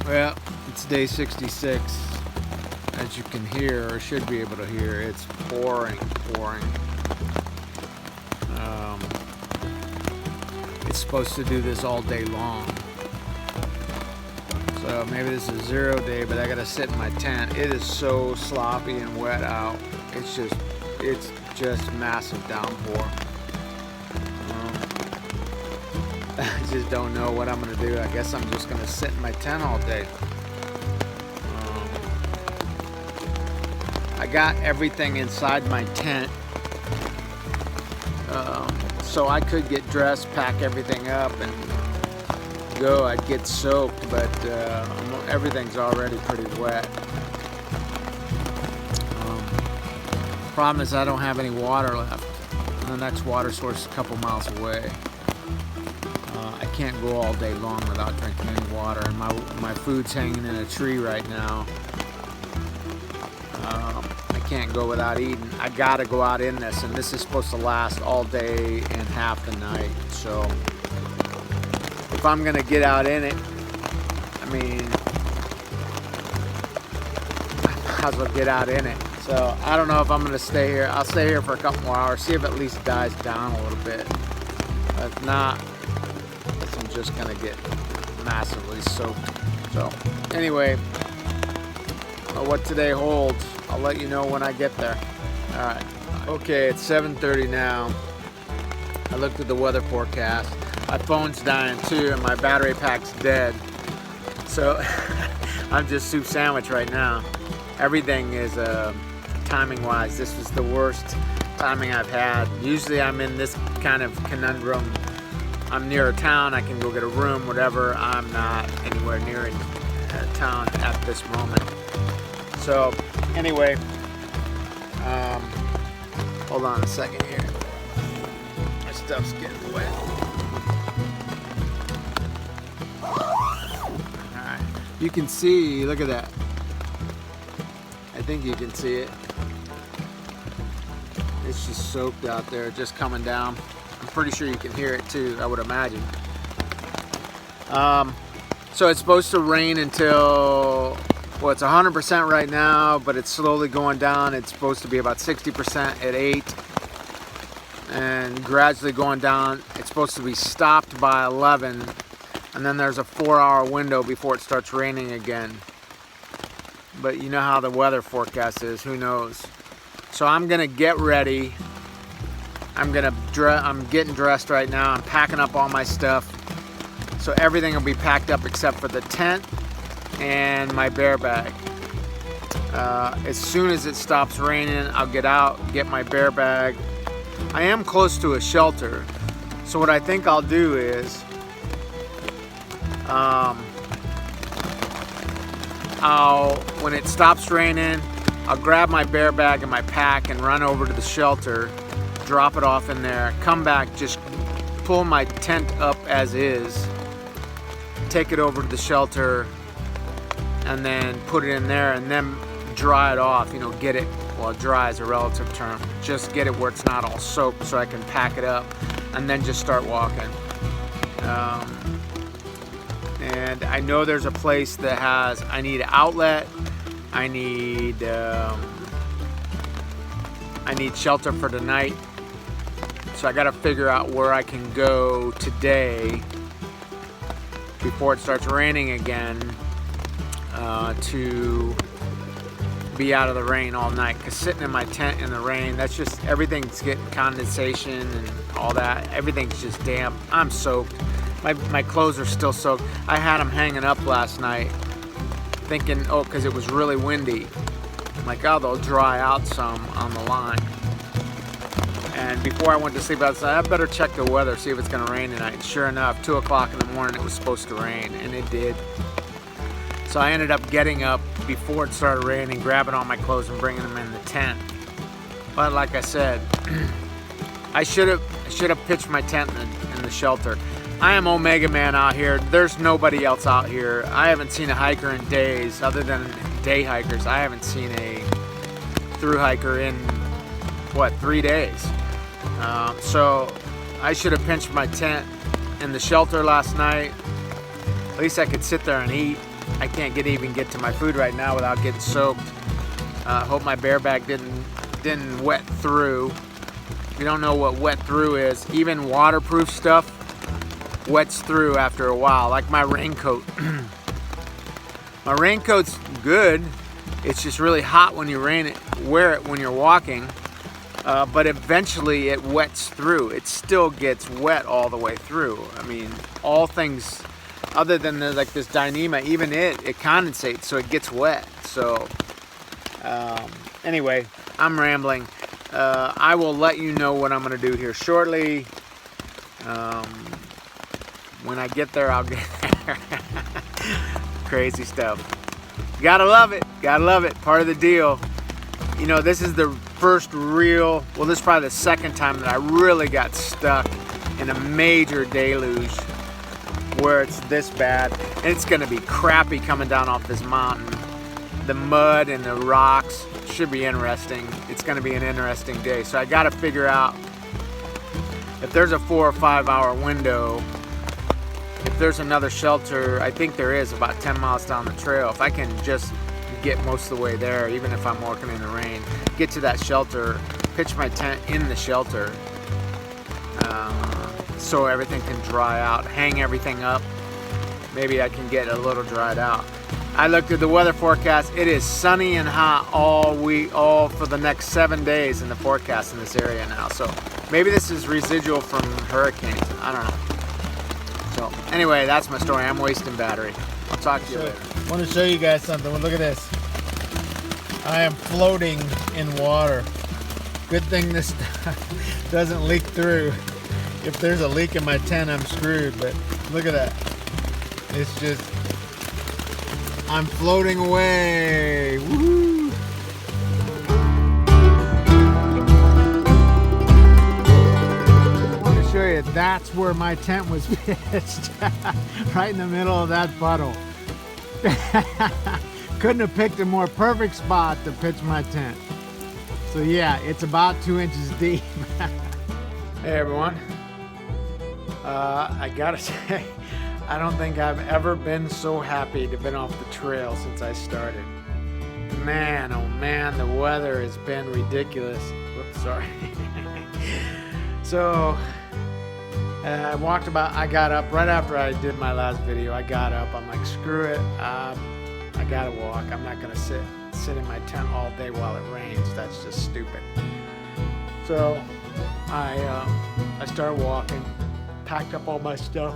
Well, it's day 66. As you can hear, or should be able to hear, it's pouring. It's supposed to do this all day long. So maybe this is 0 day, but I gotta sit in my tent. It is so sloppy and wet out. It's just massive downpour. I just don't know what I'm gonna do. I guess I'm just gonna sit in my tent all day. I got everything inside my tent, so I could get dressed, pack everything up, and go. I'd get soaked, but everything's already pretty wet. Problem is I don't have any water left. The next water source is a couple miles away. I can't go all day long without drinking any water, and my food's hanging in a tree right now. I can't go without eating. I gotta go out in this, and this is supposed to last all day and half the night. So if I'm gonna get out in it, I mean, I might as well get out in it. So I don't know if I'm gonna stay here. I'll stay here for a couple more hours, see if it at least dies down a little bit. If not, I guess I'm just gonna get massively soaked. So anyway, what today holds, I'll let you know when I get there. All right. Okay, it's 7:30 now. I looked at the weather forecast. My phone's dying too, and my battery pack's dead. So I'm just soup sandwich right now. Everything is timing-wise. This was the worst timing I've had. Usually I'm in this kind of conundrum. I'm near a town. I can go get a room, whatever. I'm not anywhere near a town at this moment. So anyway, hold on a second here. My stuff's getting wet. Alright, you can see, look at that. I think you can see it. It's just soaked out there, just coming down. I'm pretty sure you can hear it too, I would imagine. So it's supposed to rain until, well, it's 100% right now, but it's slowly going down. It's supposed to be about 60% at 8 and gradually going down. It's supposed to be stopped by 11, and then there's a 4-hour window before it starts raining again. But you know how the weather forecast is, who knows? So I'm gonna get ready. I'm getting dressed right now. I'm packing up all my stuff. So everything will be packed up except for the tent and my bear bag. As soon as it stops raining, I'll get out, get my bear bag. I am close to a shelter, so what I think I'll do is when it stops raining, I'll grab my bear bag and my pack and run over to the shelter, drop it off in there, come back, just pull my tent up as is, take it over to the shelter, and then put it in there, and then dry it off, you know, get it, well, dry is a relative term, just get it where it's not all soaked so I can pack it up and then just start walking. And I know there's a place that has, I need an outlet, I need shelter for the night, so I gotta figure out where I can go today before it starts raining again, to be out of the rain all night, because sitting in my tent in the rain, that's just, everything's getting condensation and all that, everything's just damp. I'm soaked. My clothes are still soaked. I had them hanging up last night thinking, oh, because it was really windy, I'm like, oh, they'll dry out some on the line. And before I went to sleep, I was like, I better check the weather, see if it's gonna rain tonight. And sure enough, 2 o'clock in the morning, it was supposed to rain, and it did. So I ended up getting up before it started raining, grabbing all my clothes and bringing them in the tent. But like I said, I should have pitched my tent in the shelter. I am Omega Man out here. There's nobody else out here. I haven't seen a hiker in days, other than day hikers. I haven't seen a through hiker in, what, 3 days. So I should have pinched my tent in the shelter last night. At least I could sit there and eat. I can't even get to my food right now without getting soaked. Hope my bear bag didn't wet through. If you don't know what wet through is, even waterproof stuff wets through after a while, like my raincoat. My raincoat's good. It's just really hot when you wear it when you're walking, but eventually it wets through. It still gets wet all the way through. I mean, all things other than like this Dyneema, even it condensates, so it gets wet. So anyway, I'm rambling. I will let you know what I'm going to do here shortly. When I get there, I'll get there. Crazy stuff. Gotta love it. Gotta love it. Part of the deal. You know, this is the first real, well, this is probably the second time that I really got stuck in a major deluge where it's this bad. And it's gonna be crappy coming down off this mountain. The mud and the rocks should be interesting. It's gonna be an interesting day. So I gotta figure out if there's a 4 or 5 hour window. If there's another shelter, I think there is about 10 miles down the trail. If I can just get most of the way there, even if I'm working in the rain, get to that shelter, pitch my tent in the shelter so everything can dry out, hang everything up. Maybe I can get a little dried out. I looked at the weather forecast. It is sunny and hot all for the next 7 days in the forecast in this area now. So maybe this is residual from hurricanes. I don't know. So anyway, that's my story. I'm wasting battery. I'll talk to you later. I want to show you guys something. Look at this. I am floating in water. Good thing this doesn't leak through. If there's a leak in my tent, I'm screwed. But look at that. It's just, I'm floating away. Woohoo! Show you, that's where my tent was pitched. Right in the middle of that puddle. Couldn't have picked a more perfect spot to pitch my tent. So yeah, it's about 2 inches deep. Hey everyone. I gotta say, I don't think I've ever been so happy to have been off the trail since I started. Man, oh man, the weather has been ridiculous. Whoops, sorry. So I got up right after I did my last video. I got up, I'm like, screw it, I gotta walk. I'm not gonna sit in my tent all day while it rains. That's just stupid. So I started walking, packed up all my stuff,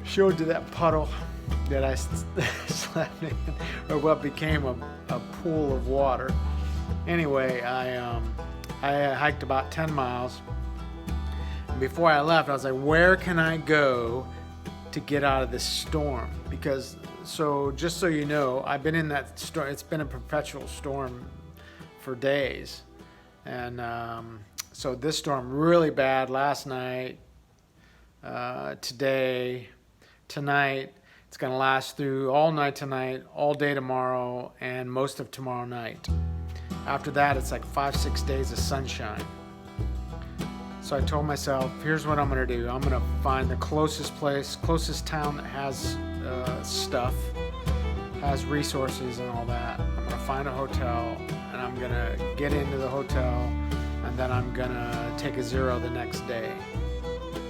showed to that puddle that I slept in, or what became a pool of water. Anyway, I hiked about 10 miles. Before I left, I was like, where can I go to get out of this storm? Because, so just so you know, I've been in that storm. It's been a perpetual storm for days. And so this storm really bad last night, today, tonight. It's going to last through all night tonight, all day tomorrow, and most of tomorrow night. After that, it's like 5-6 days of sunshine. So I told myself, here's what I'm gonna do. I'm gonna find the closest town that has stuff, has resources and all that. I'm gonna find a hotel, and I'm gonna get into the hotel, and then I'm gonna take a zero the next day.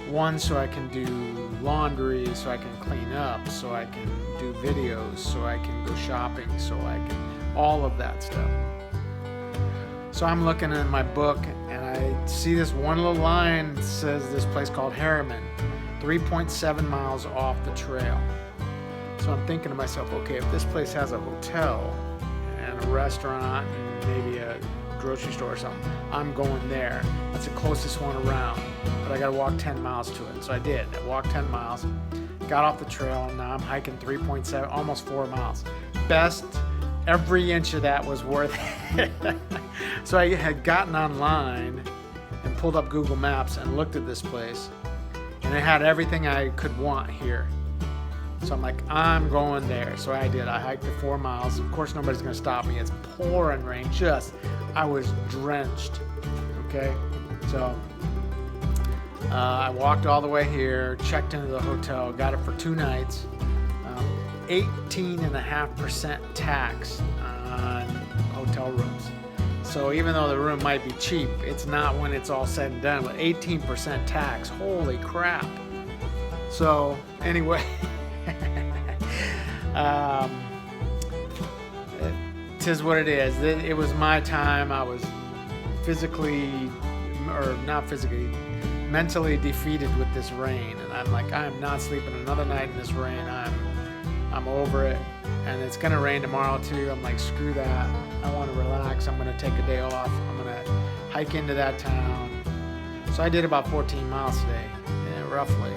One, so I can do laundry, so I can clean up, so I can do videos, so I can go shopping, so I can, all of that stuff. So I'm looking in my book, and I see this one little line that says this place called Harriman, 3.7 miles off the trail. So I'm thinking to myself, okay, if this place has a hotel and a restaurant and maybe a grocery store or something, I'm going there. That's the closest one around, but I gotta walk 10 miles to it. So I did. I walked 10 miles, got off the trail, and now I'm hiking 3.7, almost 4 miles. Best, every inch of that was worth it. So I had gotten online and pulled up Google Maps and looked at this place, and it had everything I could want here. So I'm like, I'm going there. So I did. I hiked the 4 miles. Of course, nobody's going to stop me. It's pouring rain. I was drenched. Okay. So I walked all the way here, checked into the hotel, got it for 2 nights. 18.5% tax on hotel rooms. So even though the room might be cheap, it's not when it's all said and done. With 18% tax, holy crap. So anyway, it is what it is. It was my time. I was mentally defeated with this rain, and I'm like, I am not sleeping another night in this rain. I'm over it, and it's gonna rain tomorrow too. I'm like, screw that. I want to relax. I'm gonna take a day off. I'm gonna hike into that town. So I did about 14 miles today, roughly,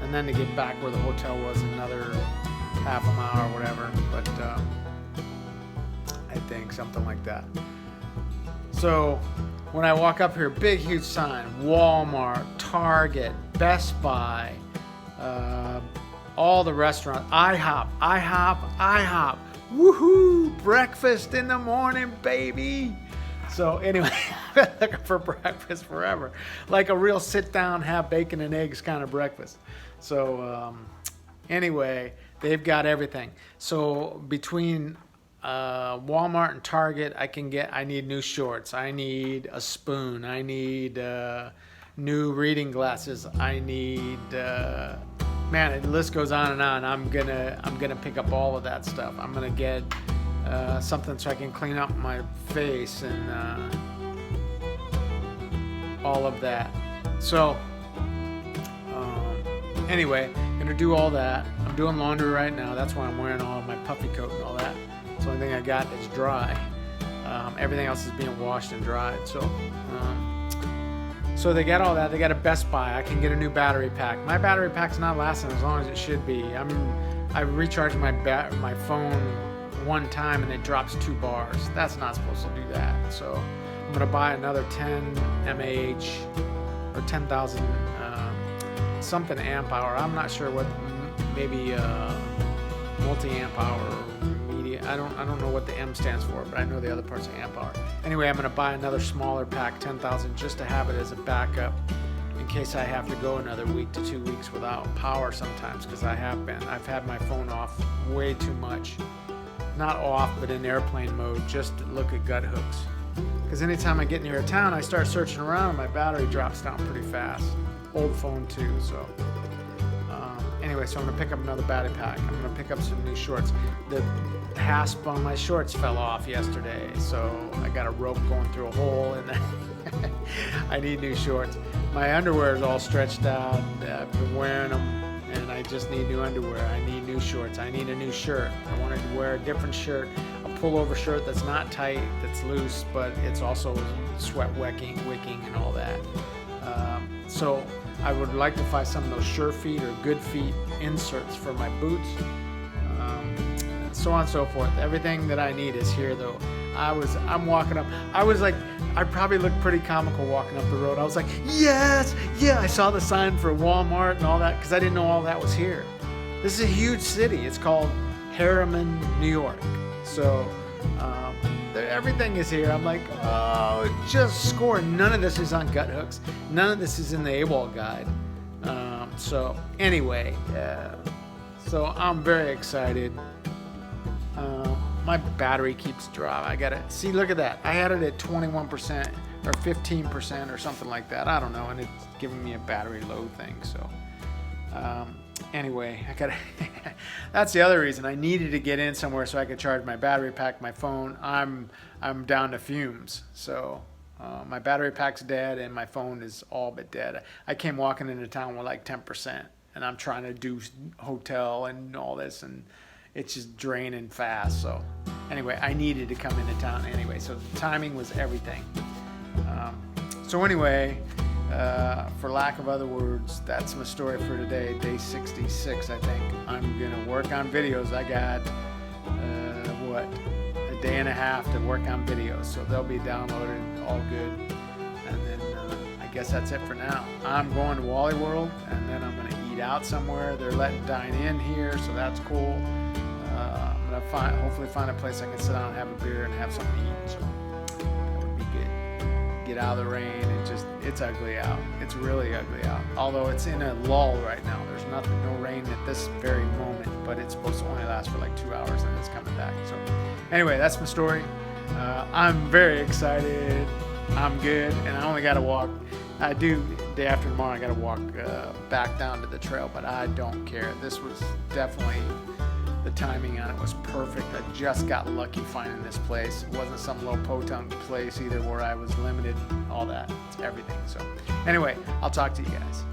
and then to get back where the hotel was, another half a mile or whatever. But I think something like that. So when I walk up here, big huge sign: Walmart, Target, Best Buy, all the restaurants, IHOP, woohoo, breakfast in the morning, baby. So anyway, I've been looking for breakfast forever, like a real sit down, have bacon and eggs kind of breakfast. So anyway, they've got everything. So between Walmart and Target, I need new shorts, I need a spoon, I need new reading glasses, I need man, the list goes on and on. I'm gonna pick up all of that stuff. I'm gonna get something so I can clean up my face and all of that. So anyway, gonna do all that. I'm doing laundry right now. That's why I'm wearing all of my puffy coat and all that. It's the only thing I got that's dry. Everything else is being washed and dried. So they got all that. They got a Best Buy. I can get a new battery pack. My battery pack's not lasting as long as it should be. I recharged my phone one time and it drops 2 bars. That's not supposed to do that. So I'm gonna buy another 10 mAh or 10,000 something amp hour. I'm not sure what, maybe multi-amp hour. I don't know what the M stands for, but I know the other part's amp hour. Anyway, I'm going to buy another smaller pack, 10,000, just to have it as a backup in case I have to go another week to 2 weeks without power sometimes, because I've had my phone off way too much. Not off, but in airplane mode, just to look at gut hooks. Because anytime I get near a town, I start searching around and my battery drops down pretty fast. Old phone too, so. Anyway, so I'm going to pick up another battery pack. I'm going to pick up some new shorts. The hasp on my shorts fell off yesterday, so I got a rope going through a hole, and I need new shorts. My underwear is all stretched out. I've been wearing them, and I just need new underwear. I need new shorts. I need a new shirt. I wanted to wear a different shirt, a pullover shirt that's not tight, that's loose, but it's also sweat wicking and all that. So I would like to find some of those Sure Feet or Good Feet inserts for my boots, so on and so forth. Everything that I need is here, though. I'm walking up. I probably looked pretty comical walking up the road. I was like, yes, yeah. I saw the sign for Walmart and all that because I didn't know all that was here. This is a huge city. It's called Harriman, New York. So everything is here. I'm like, oh, just score. None of this is on gut hooks. None of this is in the AWOL guide. So anyway, so I'm very excited. My battery keeps dropping. I gotta see. Look at that. I had it at 21% or 15% or something like that. I don't know, and it's giving me a battery low thing. So anyway, I gotta. That's the other reason I needed to get in somewhere so I could charge my battery pack, my phone. I'm down to fumes, so my battery pack's dead and my phone is all but dead. I came walking into town with like 10%, and I'm trying to do hotel and all this, and it's just draining fast. So anyway, I needed to come into town anyway, so the timing was everything. So anyway, for lack of other words, that's my story for today, day 66, I think. I'm gonna work on videos. I got a day and a half to work on videos, so they'll be downloaded, all good. And then I guess that's it for now. I'm going to Wally World, and then I'm gonna eat out somewhere. They're letting dine in here, so that's cool. I'm gonna hopefully find a place I can sit down and have a beer and have something to eat. So that would be good. Get out of the rain and it's ugly out. It's really ugly out. Although it's in a lull right now. There's nothing, no rain at this very moment, but it's supposed to only last for like 2 hours and it's coming back. So anyway, that's my story. I'm very excited. I'm good, and I only got to walk. I do, day after tomorrow, I got to walk back down to the trail, but I don't care. This was definitely, the timing on it was perfect. I just got lucky finding this place. It wasn't some little podunk place either where I was limited, all that. It's everything. So anyway, I'll talk to you guys.